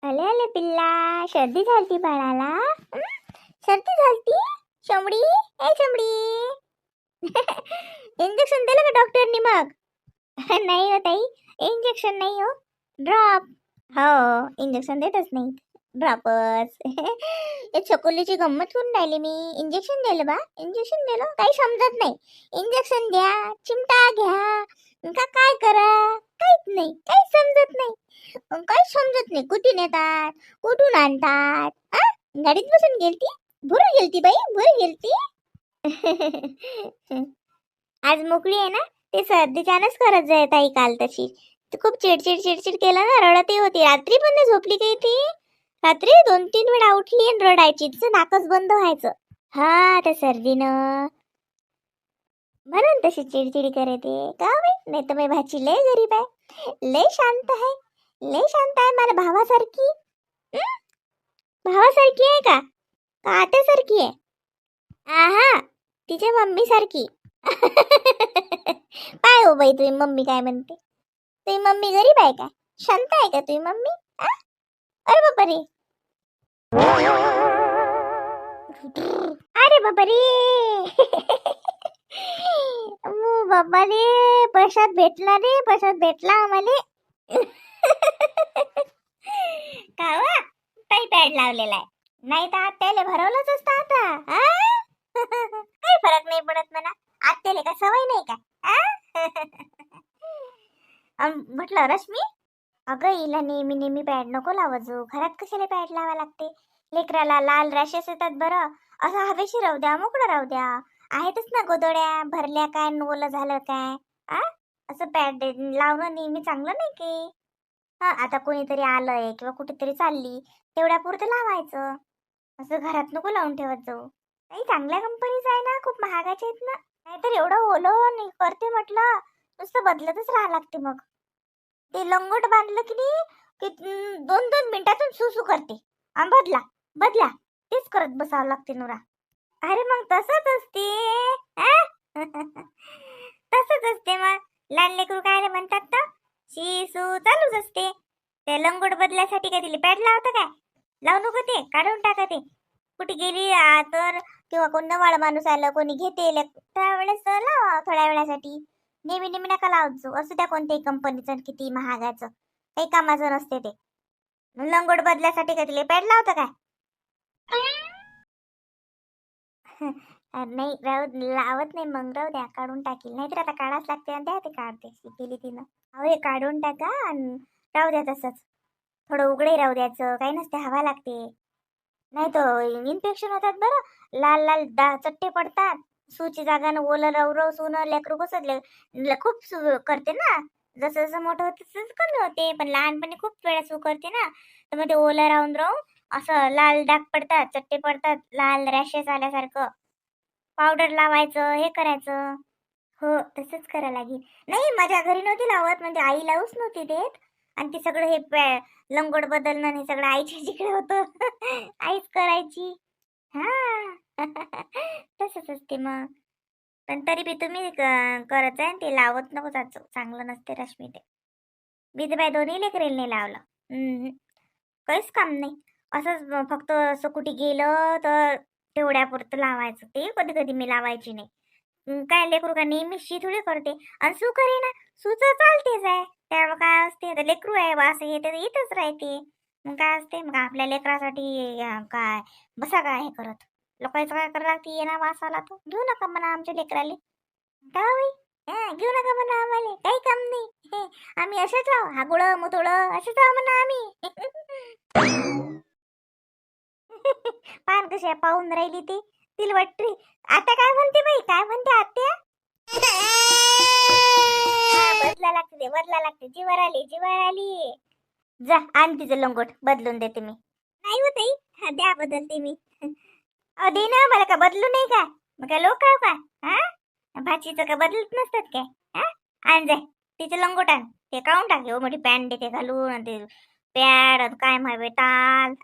आले आले पिल्ला. सर्दी झालती बाळाला. हं? सर्दी झालती. चमडी ए चमडी. इंजेक्शन दिलं का डॉक्टरनी मग? नाही हो ताई, इंजेक्शन नाही हो, ड्रॉप. हो, इंजेक्शन देतच नाही, ड्रॉपच. हे चकोलीची गंमत करून राहिली मी. इंजेक्शन दिलं बा, इंजेक्शन दिलं, काही समजत नाही. इंजेक्शन द्या, चिमटा घ्या, का काय करा, काहीच नाही, काहीच समजत नाही. काहीच समजत नाही. कुठून येतात, कुठून आणतात. गाडीत बसून गेलती, भरून गेलती बाई, भरून गेलती. आज मोकळी आहे ना, ते सर्दीच्यानच करत जाय ताई. काल तशी खूप चिडचिड चिडचिड केलं ना, रडती होती. रात्री पण नाही झोपली काही ती. रात्री 2-3 वेळा उठली आणि रडायची. तिचं नाकच बंद व्हायचं. हा, त्या सर्दीनं म्हणून तशी चिडचिड करते का बाई. नाही तर मी भाची लय गरीब आहे, लय शांत आहे, लय शांत आहे. मला भावासारखी. हं? भावासारखी आहे का आत्यासारखी आहे? आहा, तिच्या मम्मी सारखी. काय हो बाई, तुझी मम्मी काय म्हणते? तुझी मम्मी गरीब आहे का, शांत आहे का तुझी मम्मी? अरे बापा रे, अरे बापा रे. बाबा रे, प्रसाद भेटला रे, प्रसाद भेटला आम्हाला. का वा, काही पॅड लावलेला आहे. नाही तर आत्याला भरवलंच असतं आता. काही फरक नाही पडत म्हणा. आत्याला का सवय नाही का? म्हटलं रश्मी, अगं हिला नेहमी नेहमी पॅड नको लावजो. घरात कशाला पॅड लावा लागते? लेकराला लाल रॅशेस येतात बरं. असं हवेशी राहू द्या, मोकळं राहू द्या. आहेतच ना गोदड्या भरल्या काय, ओलं झालं काय. आ असं पॅड लावणं नेहमी चांगलं नाही की. हा, आता कोणीतरी आलंय किंवा कुठेतरी चालली, तेवढ्या पुरतं लावायचं. असं घरात नको लावून ठेवत जाऊ. काही चांगल्या कंपनीच आहे ना, खूप महागाचे आहेत ना. नाहीतर एवढं ओलं नाही करते म्हटलं, नुसतं बदलतच राहा लागते. मग ते लंगोट बांधलं की नाही की 2-2 मिनिटातून सुसू करते. बदला बदला, तेच करत बसावं लागते नुरा. अरे मग तसंच असते. आ? तसंच असते मग. लहान लेकरू काय म्हणतात तर शिसू चालूच असते. ते लंगोट बदलायसाठी काय तिला पॅड लावतं काय? लावू नको, ते काढून टाका ते. कुठे गेली तर, किंवा कोण नवाळ माणूस आलं, कोणी घेते त्यावेळेस लावा थोड्या वेळासाठी. नेहमी नेहमी नका लावतो. असू द्या कोणत्याही कंपनीचं, किती महागाचं, काही कामाचं नसते ते. लंगोट बदलायसाठी काय तिला पॅड लावतं काय? नाही राहू, लावत नाही मग, राहू द्या, काढून टाकील. नाहीतर आता काढाच लागते आणि द्या ते काढते, शिकेली तिनं. अहो, हे काढून टाका आणि राहू द्या तसंच. थोडं उघडे राहू द्यायचं, काही नसते, हवा लागते. नाही तर इन्फेक्शन होतात बरं. लाल लाल चट्टे पडतात. सूची जागानं ओलं राहू राहू सून लेकरू कसं खूप सू करते ना. जसं जसं मोठं होतं तसं कमी होते, पण लहानपणी खूप वेळा सू करते ना. तर मग ते ओलं राहून राहून असं लाल डाग पडतात, चट्टे पडतात, लाल रॅशेस आल्यासारखं. पावडर लावायचं, हे करायचं. हो, तसंच करायला लागेल. नाही, माझ्या घरी नव्हती लावत, म्हणजे आई लावूच नव्हती देत. आणि ते सगळं हे लंगोट बदलणं हे सगळं आईच्या जिकडे होतं. आईच करायची. हा. तसंच असते मग. पण तरी बी तुम्ही करत आहे ते, लावत नको जायचं, चांगलं नसते रश्मी ते. मी तर बाय दोन्ही लेकरेल नाही लावलं. काहीच काम नाही. असंच फक्त असं कुठे गेलं तर तेवढ्यापुरतं लावायचं. ते कधी कधी मी लावायची नाही. काय लेकरू का नेहमी शी थोडी करते. आणि सू करे ना, सूच चालतेच आहे. त्यावर काय असते, आता लेकरू आहे वास येते तर इथंच राहते. मग काय असते, मग आपल्या लेकरासाठी काय बसा काय हे करत. लोकांचं काय करायला लागते, ये ना वास आला तर घेऊ नका म्हणा आमच्या लेकराले. का बाई, घेऊ नका म्हणा आम्हाला, काही काम नाही. आम्ही असेच राहू, हागुळं मुतुळं असेच राहू म्हणा आम्ही. पान कशी पाहून राहिली ती, तिला वाटते. आता काय म्हणते बाई, काय म्हणते आत्या? बदला लागते ते, बदला लागते. जीवर आली, जीवर आली. जा आण तिचं लंगोट, बदलून देते मी. नाही होत आई, द्या बदलते मी. दे ना, मला का बदलू नाही का? मग काय लोक आहे का? हा, भाचीचं का बदलत नसतात काय? हा, आण जाय तिचं लंगोट आण. ते काढून टाक, एवढी मोठी पॅन्ट देते घालून, आणि ते पॅड काय माहिती ताल.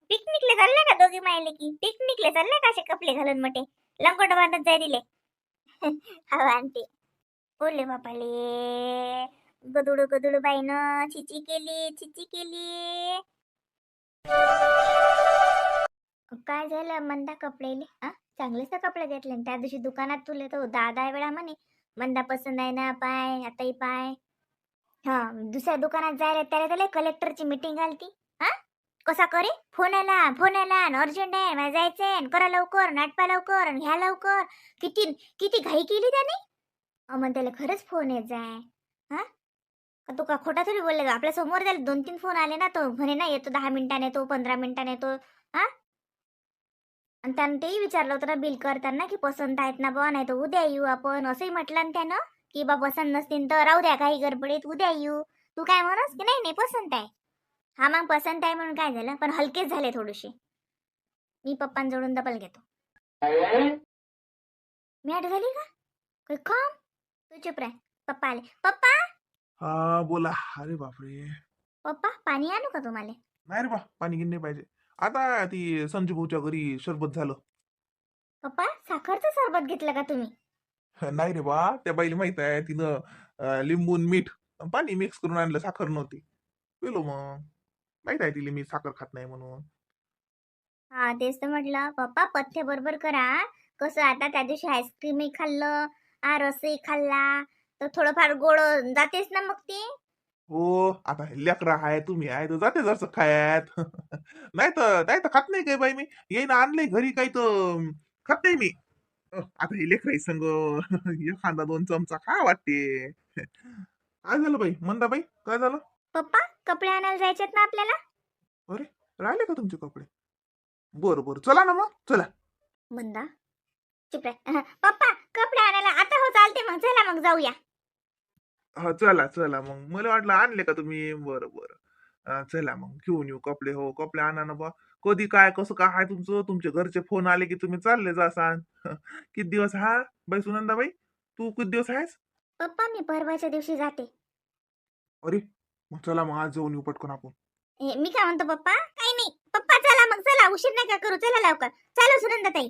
पिकनिकले चालले का दोघी मायले की? पिकनिकले चालले का असे कपडे घालून मोठे? लंगोट बांधत जाय दिले. हवा आणते. बोले बापाले, गदुड गदुड बाईनं चिची केली, चिची केली. काय झालं मंदा कपडेले? चांगलेच तर कपडे घेतले न त्या दिवशी दुकानात तुले तो 10 वेळा म्हणे मंदा पसंत आहे ना पाय आताही पाय. हा दुसऱ्या दुकानात जायला त्याला त्याला कलेक्टरची मीटिंग आलती. हा कसा करे फोन आला अर्जंट आहे मला जायचंय न करा लवकर नाटपा लवकर न घ्या लवकर. किती किती घाई केली त्याने. मग त्याला खरंच फोन येत जाय. हा का तू का खोटा थोडी बोलले का आपल्या समोर त्याला 2-3 फोन आले ना तो म्हणे ना येतो 10 मिनिटाने येतो 15 मिनिटाने येतो. हा आणि त्यानं तेही विचारलं होतं ना बिल करताना की पसंत आहेत ना बा नाही तर उद्या येऊ आपण असंही म्हटलं ना त्यानं की बा पसंत नसतील तर राहू द्या काही गडबडीत उद्या येऊ. तू काय म्हणस की नाही नाही पसंत आहे. हा मग पसंत आहे म्हणून काय झालं पण हलकेच झाले थोडेसे. मी पप्पांजवळून डबल घेतो. मी आठ झाली का काही काम. तू चुप राह. पप्पा आले. पप्पा हा बोला. अरे बापरे. पप्पा पाणी आणू का तुम्हाला. नाही रे बा पाणी गिन नाही पाहिजे. आता ती संजू भाऊच्या घरी सरबत झालं. पप्पा साखरचं सरबत घेतलं का तुम्ही. नाही रे बा त्या बाईला माहित आहे तिनं लिंबू न मीठ अन पाणी मिक्स करून आणलं साखर नव्हती. पिलो मग. माहित आहे तिला मी साखर खात नाही म्हणून. हा तेच तर म्हटलं पप्पा पथ्य बरोबर करा. कसं आता त्या दिवशी आईस्क्रीमही खाल्लं रसही खाल्ला तर थोडंफार गोड जातेच ना मग ते. हो आता लेकरा आहे तुम्ही आहे तर जाते जसं खायात. नाही तर खात नाही काय बाई मी. येईन आणलंय घरी काही तर खात नाही मी. आता हे लेकराई संग एखादा 2 चमचा खा वाटते. काय झालं बाई मंदाबाई काय झालं. पप्पा कपडे आणायला जायचेत ना आपल्याला. अरे राहिले का तुमचे कपडे. बरं बरं चला ना मग चला. मंदा चुप रे. पप्पा कपडे आणायला आता हो चालते मग चला मग जाऊया. हा चला चला मग मला वाटलं आणले का तुम्ही. बरं बरं. चला मग घेऊन येऊ कपडे. हो कपडे आणा ना बा. कधी काय कसं काय आहे तुमचं. तुमचे घरचे फोन आले की तुम्ही चालले जासान. किती दिवस हा बाई सुनंदाबाई तू किती दिवस आहेस. पप्पा मी परवाच्या दिवशी जाते. अरे मग चला मग आज जाऊन येऊ पटकन आपण. मी काय म्हणतो पप्पा काही नाही. पप्पा चला मग चला उशीर नका करू चला लवकर. चला सुनंदाताई.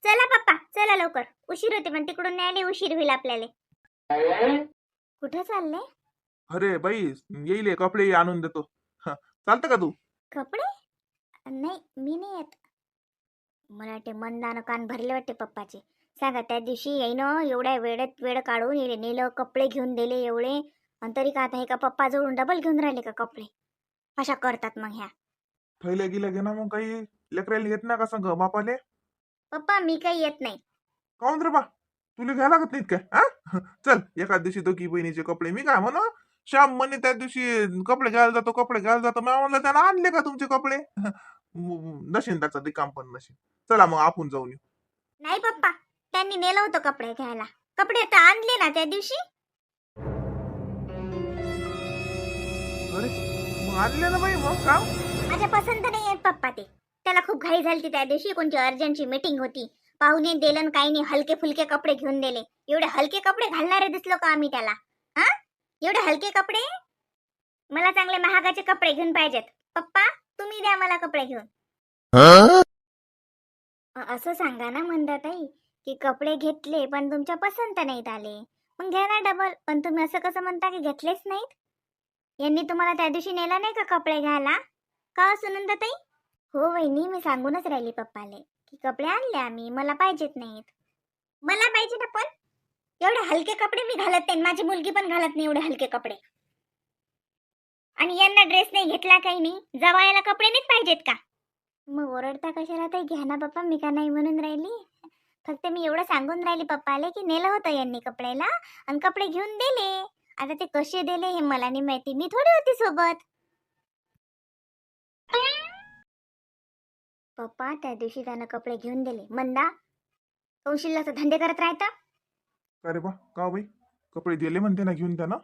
चला पप्पा चला लवकर उशीर होते पण तिकडून न्यायला उशीर होईल आपल्याला. कुठं चालले. अरे बाई येईल कपडे आणून देतो. चालतं का तू. कपडे नाही मी नाही येत. मला वाटते मंदानं कान भरले वाटते पप्पाचे. सांगा त्या दिवशी येईन एवढ्या वेळेत वेळ काढून येले नेलं कपडे घेऊन दिले एवढे आणि तरी का आता हे का पप्पा जवळून डबल घेऊन राहिले का कपडे. अशा करतात मग ह्या. थैल्या गेल्या घे ना मग काही. लेकरायला येत ना का सांग बापाले. पप्पा मी काही येत नाही. काऊन रे बा तुला घ्यायला लागत नाहीत काय. हा चल एका दिवशी दोघी बहिणीचे कपडे मी काय म्हणू. श्याम म्हणे त्या दिवशी कपडे घ्यायला जातो कपडे घ्यायला जातो मी म्हणलं त्याला आणले का तुमचे कपडे. नशीन त्याचा रिकाम पण नशीन. चला मग आपण जाऊन येऊ. नाही पप्पा त्यांनी नेलं होतं कपडे घ्यायला. कपडे तर आणले ना त्या दिवशी. अरे मग आणले ना बाई मग का. माझ्या पसंत नाही आहेत पप्पा ते. त्याला खूप घाई झाली त्या दिवशी कोणती अर्जंटची मीटिंग होती. पाहुणे दिलं न काही नाही हलके फुलके कपडे घेऊन दिले. एवढे हलके कपडे घालणारे दिसलो का आम्ही त्याला. हा एवढे हलके कपडे. मला चांगले महागाचे कपडे घेऊन पाहिजेत. पप्पा तुम्ही द्या मला कपडे घेऊन. असं सांगा ना मंदाताई की कपडे घेतले पण तुमच्या पसंत नाहीत आले. मग घ्या ना डबल. पण तुम्ही असं कसं म्हणता की घेतलेच नाहीत. यांनी तुम्हाला त्या दिवशी नेला नाही का कपडे घ्यायला. का सुनंदाताई. हो वहिनी मी सांगूनच राहिली पप्पाले की कपडे आणले आम्ही मला पाहिजेत नाहीत. मला पाहिजे ना पण. एवढे हलके कपडे मी घालत नाही माझी मुलगी पण घालत नाही एवढे हलके कपडे. आणि यांना ड्रेस नाही घेतला काही नाही जवायला कपडे नाहीत पाहिजेत का. मग ओरडता कशाला ताई घ्या ना पप्पा मी का नाही म्हणून राहिली. फक्त मी एवढं सांगून राहिली पप्पाले की नेलं होतं यांनी कपड्याला आणि कपडे घेऊन दिले. आता ते कसे दिले हे मला नाही माहिती मी थोडी होती सोबत. पप्पा त्या दिवशी त्यानं कपडे घेऊन दिले. मंदा कौशल्याचा धंदे करत राहता. अरे बा का बाई कपडे दिले म्हणते ना घेऊन त्यानं.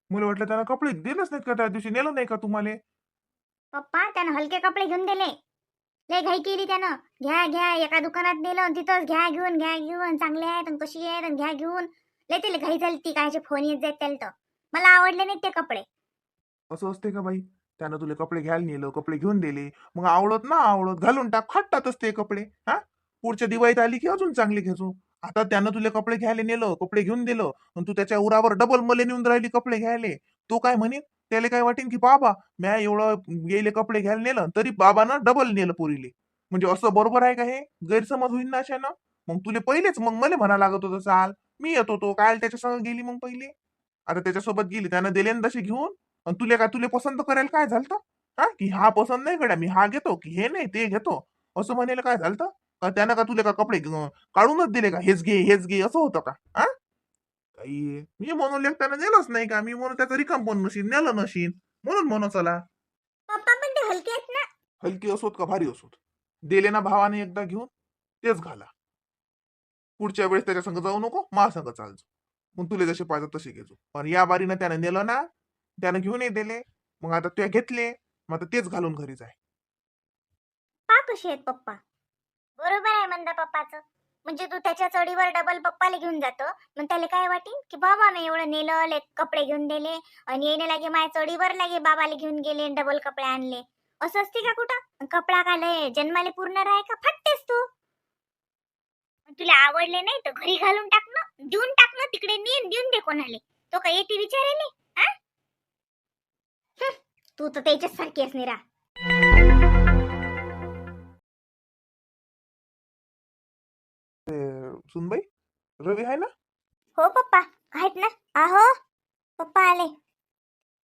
मला वाटलं त्यानं कपडे दिलेच नाहीत का त्या दिवशी नेलं नाही का तुम्हाला. पप्पा त्यानं हलके कपडे घेऊन दिले. लय घाई केली त्यानं. घ्या घ्या एका दुकानात नेलं तिथंच घ्या घेऊन चांगले आहेत आणि कशी आहेत आणि घ्या घेऊन. लय त्याला घाई झाली ती कायचे फोन येत जात त्याला तर. मला आवडले नाहीत ते कपडे. असं असते का बाई. त्यानं तुला कपडे घ्यायला नेलं कपडे घेऊन दिले मग आवडत ना आवडत घालून टाक फाटतातच ते कपडे. हा पुढच्या दिवाळीत आली की अजून चांगले घेतो. आता त्यानं तुला कपडे घ्यायला नेलं कपडे घेऊन दिलं आणि तू त्याच्या उरावर डबल मले नेऊन राहिली कपडे घ्यायले. तो काय म्हणेन त्याला काय वाटेन की बाबा म्या एवढं गेले कपडे घ्यायला नेलं तरी बाबानं डबल नेलं पोरीले. म्हणजे असं बरोबर आहे का हे? गैरसमज होईल ना अशानं. मग तुले पहिलेच मग मला म्हणा लागत होतं चाल. मी येत होतो. काय त्याच्या संग गेली मग पहिले? आता त्याच्यासोबत गेली त्यानं दिले ना तसे घेऊन. आणि तुले पसंत करायला काय झालं? हा की हा पसंत नाही गड्या मी हा घेतो की हे नाही ते घेतो असं म्हणायला काय झालं? का त्यानं का तुले का कपडे काढूनच दिले का हेच घे असं होतं का? हा काही मी म्हणून त्यानं नेलंच नाही का मी म्हणून त्याचं रिकाम पण नशीन नेलं नशीन म्हणून म्हणू चला. पप्पा पण ते हलके आहेत ना. हलकी असोत का भारी असोत दिले ना भावाने एकदा घेऊन तेच घाला. पुढच्या वेळेस त्याच्या संग जाऊ नको मा संग चालतो. मग तुले जसे पाहिजे तसे घेतो पण या बारीनं त्यानं नेलं ना त्यानं घेऊनही दिले. मग आता ते घेतले मग आता तेच घालून घरी जाय. पा कसे आहेत पप्पा. बरोबर आहे म्हणता पप्पाचं. म्हणजे तू त्याच्या चढीवर डबल पप्पाला घेऊन जातो. मग त्याला काय वाटेल की बाबा मी एवढं नेलं कपडे घेऊन दिले आणि येणे लागे माझ्या चढीवर लागे बाबाला घेऊन गेले डबल कपडे आणले. असं असते का कुठं? कपडा का लय जन्माले पूर्ण राय का फाटतेस तू. तुला आवडले नाही तर घरी घालून टाक ना. देऊन टाक ना तिकडे नेन देऊन दे कोणाले. तो काय येते विचारायले. हा तू तर त्याच्याच सारखी आहेस निरा. सुनबाई रवी आहे ना? हो पप्पा आहेत ना. आहो पप्पा आले.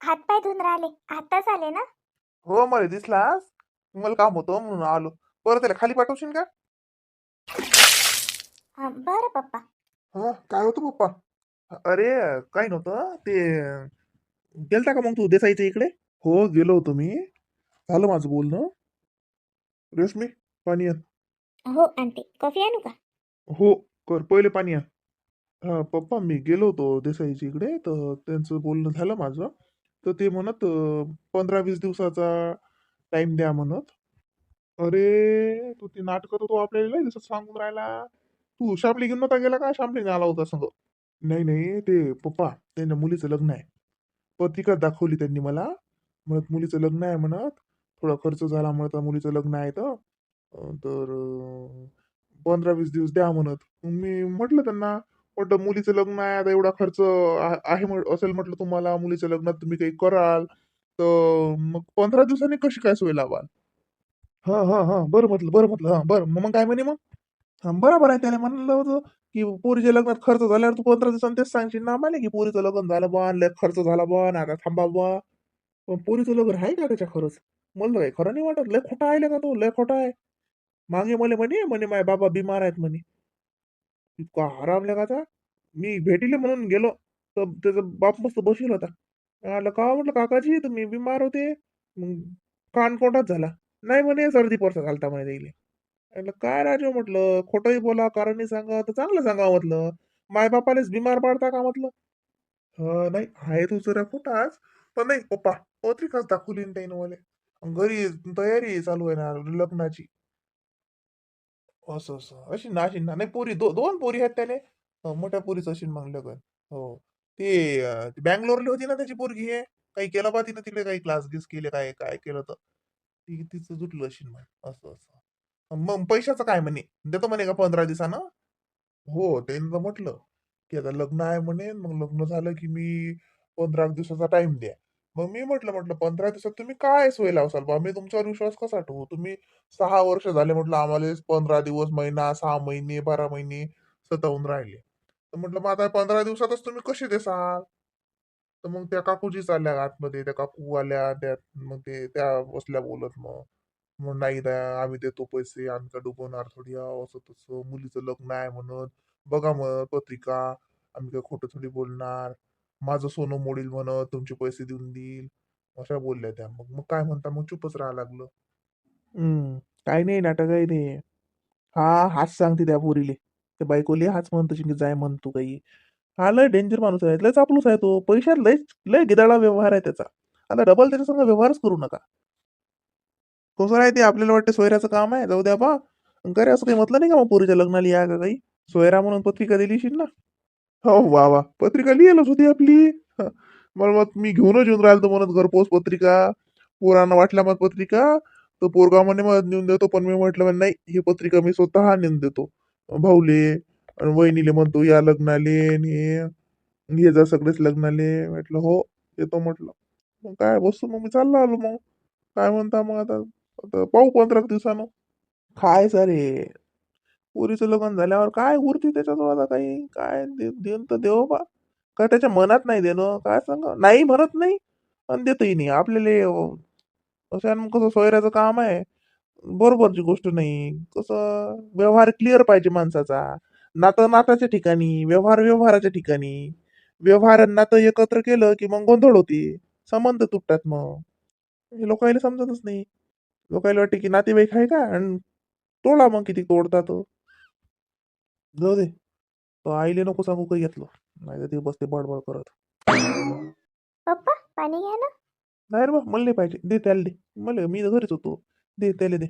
हातपाय धुवून राहिले. आताच आले ना. हो मला दिसलास. मला काम होतं म्हणून आलो. परत त्याला खाली पाठवशील का? बरं पप्पा. हा काय होतं पप्पा? अरे काय नव्हतं ते गेलता का मग तू देसाईच्या इकडे? हो गेलो होतो मी. झालं माझं बोलणं. रेशमी पाणी आण. हो आणते. कॉफी आणू का? हो कर पहिले पाणी आण. हा पप्पा मी गेलो होतो देसाईच्या इकडे तर त्यांचं बोलणं झालं माझं. तर ते म्हणत 15-20 दिवसाचा टाइम द्या म्हणत. अरे तू ती नाटकं तर तो आपल्याला लय दिवसात सांगून राहिला. तू शामली घेऊन नव्हता गेला का? शामलीने आला होता संग. नाही नाही ते पप्पा त्यांच्या मुलीचं लग्न आहे. पत्रिका दाखवली त्यांनी मला. म्हणत मुलीचं लग्न आहे म्हणत. थोडा खर्च झाला म्हणत मुलीचं लग्न आहे तर 15-20 दिवस द्या म्हणत. मग मी म्हटलं त्यांना म्हटलं मुलीचं लग्न आहे आता एवढा खर्च आहे असेल म्हटलं तुम्हाला मुलीच्या लग्नात तुम्ही काही कराल तर मग 15 दिवसांनी कशी काय सोय लावाल? हा हा हा बरं म्हटलं हा बरं मग काय म्हणे मग? हा बरोबर आहे त्याने म्हणलं होतं की पोरीच्या लग्नात खर्च झाल्यावर तू 15 दिवसांनी तेच सांगशील ना आम्हाला की पोरीचं लग्न झालं बा लय खर्च झाला बा आता थांबा बा. पण पोरीचं लग्न आहे का त्याच्या खरंच? मला काही खरं नाही वाटत लय खोटा आहे का तो लय खोटा आहे. मागे मला म्हणे म्हणे माझे बाबा बिमार आहेत म्हणे. इतका आराम लगाचा. मी भेटीले म्हणून गेलो तर त्याचा बाप मस्त बशील होता. म्हटलं का म्हटलं काकाजी तुम्ही बिमार होते मग कानकोटाच झाला. नाही म्हणे सर्दी परसा घालता म्हणे त्याइले. म्हटलं काय राजू म्हटलं खोटंही बोला कारणही सांगा तर चांगलं सांगा म्हटलं. माय बापालेच बिमार पाडता का म्हटलं. नाही आहे तू जरा खोटाच. पण नाही पप्पा पत्रिकाच दाखवली ना त्यानं मला. घरी तयारी चालू आहे ना लग्नाची. असं असं अशी ना नाही पोरी दोन पोरी आहेत त्याने. मोठ्या पोरीच अशी मग लग्न. हो ते बँगलोरला होती ना त्याची पोरगी आहे. काही केलं बा तिनं तिकडे काही क्लास गिस केले काय काय केलं तर तिचं जुटलं असेल मग असं असं. मग पैशाचं काय म्हणे देतो म्हणे का 15 दिवसानं? हो त्यांनी तर म्हटलं की आता लग्न आहे म्हणे मग लग्न झालं की मी 15 दिवसाचा टाइम द्या. मग मी म्हटलं 15 दिवसात तुम्ही काय सोय लावसाल बा मी तुमच्यावर विश्वास कसा ठेवू तुम्ही 6 वर्ष झाले म्हटलं आम्हाला 15 दिवस महिना 6 महिने 12 महिने सतावून राहिले. तर म्हटलं मग आता 15 दिवसातच तुम्ही कसे देसाल? तर मग त्या काकूजी चालल्या आतमध्ये त्या काकू आल्या त्या मग त्या बसल्या बोलत मग नाही द्या आम्ही देतो पैसे आम्ही का डुबवणार थोडी आहो, असं तसं मुलीचं लग्न आहे म्हणत. बघा मग पत्रिका आम्ही काय खोटं थोडी बोलणार. माझं सोनं मोडील म्हणत तुमचे पैसे देऊन देईल. अशा बोलल्या त्या मग मग काय म्हणता मग चुपच राहा लागलं. काही नाही नाटक आहे ते. हा हाच सांगते त्या पोरीले त्या बायकोले हाच म्हणतो की जाय म्हणतो काही. हा लय डेंजर माणूस आहे लय चापलूस आहे तो पैशात लय लय गिदाळा व्यवहार आहे त्याचा. आता डबल त्याच्या संग व्यवहारच करू नका. कसं आहे ते आपल्याला वाटतं सोयऱ्याचं काम आहे जाऊ द्या बा. करे असं काही म्हटलं नाही का मग पोरीच्या लग्नाला या का काही? सोयरा म्हणून पत्रिका दिलीशील ना? हो वा वा पत्रिका लिहिलच होती आपली. हं. मग मी घेऊनच येऊन राहिलो म्हणत घरपोच पत्रिका. पोरांना वाटल्या मग पत्रिका. तो पोरगा म्हणे मग नेऊन देतो पण मी म्हटलं म्हणे, नाही ही पत्रिका मी स्वतः नेऊन देतो भाऊले आणि वहिनीले म्हणतो या लग्नाले आणि हे जा सगळेच लग्नाले म्हटलं हो येतो म्हटलं. मग काय बसतो मग मी चाललो आलो मग. काय म्हणता मग आता आता पाहू 15 दिवसानं. काय सारे पोरीचं लग्न झाल्यावर काय उरते त्याच्याजवळ आता काही काय देऊन तर देव बा. काय त्याच्या मनात नाही देणं काय सांग नाही म्हणत नाही आणि देतही नाही आपल्याला. असं कसं सोयऱ्याचं काम आहे. बरोबरची गोष्ट नाही. कसं व्यवहार क्लिअर पाहिजे माणसाचा. नातं नाताच्या ठिकाणी, व्यवहार व्यवहाराच्या ठिकाणी. व्यवहार आणि नातं एकत्र केलं की मग गोंधळ होती. संबंध तुटतात मग. हे लोकांना समजतच नाही. लोकांना वाटते की नातेवाईक आहे का आणि तोडा मग किती तोडतात. जाऊ दे. तो आईले नको सांगू काही घेतलं. नाही तर ते बसते बडबड करत. पप्पा पाणी घ्या ना. नाही रे बा मला नाही पाहिजे दे त्याला दे. मला मी तर घरीच होतो. दे त्याला दे.